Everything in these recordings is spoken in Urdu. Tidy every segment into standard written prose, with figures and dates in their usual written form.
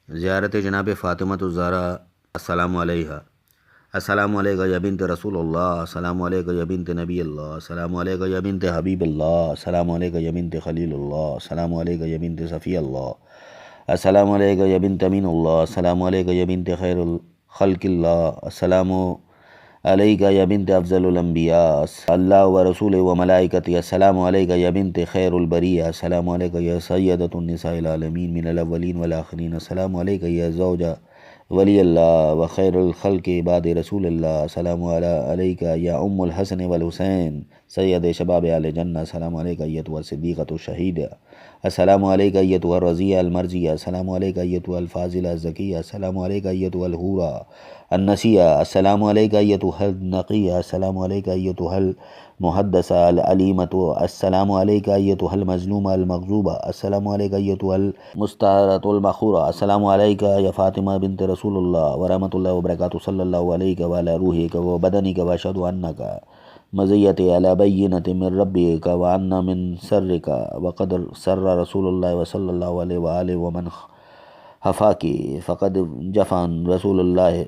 زیارت جناب فاطمۃ الزہرا السلام علیہا۔ السلام علیکہ یا بنت رسول اللہ، السلام علیکہ یا بنت نبی اللہ، السلام علیکہ یا بنت حبیب اللہ، السلام علیکہ یا بنت خلیل اللہ، السلام علیکہ یا بنت صفی اللہ، السلام علیکہ یا بنت امین اللہ، السلام علیکہ یا بنت خیر خلق اللہ، السلام علیکہ یا بنت افضل الانبیاء اللہ و رسول و ملائکتی، السلام علیکہ یا بنت خیر البریہ، السلام علیکہ یا سیدۃ النساء العالمین من الاولین والآخرین، السلام علیکہ یا زوجہ ولی اللہ و خیر الخلق بعد رسول اللہ، السلام علیکہ یا ام الحسن والحسین سید شباب اہل جنہ، السلام علیکہ ایتها الصدیقۃ الشہیدہ، السلام علیکہ ایتها الرضیہ المرضیہ، السلام علیکہ ایتها الفاضلہ الزکیہ، السلام علیکہ ایتها الحورہ النسیہ، السلام علیکہ ایتها النقیہ، السلام علیکہ ایتها المحدثہ العلیمۃ، السلام علیکہ ایتها المظلومہ المغضوبہ، السلام علیکہ ایتها المستعارۃ المخورہ، السلام علیکہ یا فاطمہ بنت رسول اللہ ورحمۃ اللہ وبرکاتہ، صلی اللہ علیکہ وعلی روحک وبدنک واشہد انک مزیت علی بینۃ من ربک وان من سرک وقد سر رسول اللہ صلی اللہ علیہ وآلہ ومن حفاکی فقد جفان رسول اللہ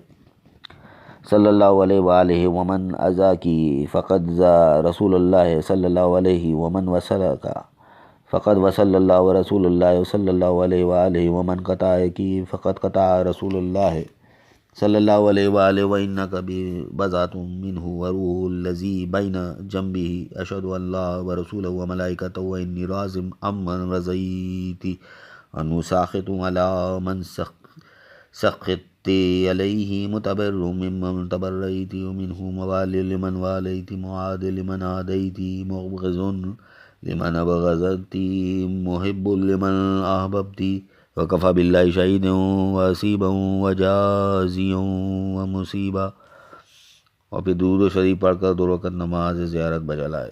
صلی اللہ علیہ وآلہ ومن ازاکی فقد زا رسول اللہ صلی اللہ علیہ ومن وصلک فقد وصل اللہ ورسول اللہ صلی اللہ علیہ وآلہ ومن قطعکی فقد قطع رسول اللہ صلی اللہ علیہ وآلہ وإنک بضعۃ منہ وروح الذی بین جنبہ اشہد ان لا ورسولہ وملائکتہ وانی راض عمن رضیت عنہ ساخط علی من سخطت علیہ متبر ممن تبرئت منہ موال لمن والیت معاد لمن عادیت مبغض لمن ابغضت محب لمن احببت وکفی باللہ شہیدا وحسیبا وجازیا ومصیبا۔ اور پھر درود و شریف پڑھ کر 2 رکعت نماز زیارت بجا لائے۔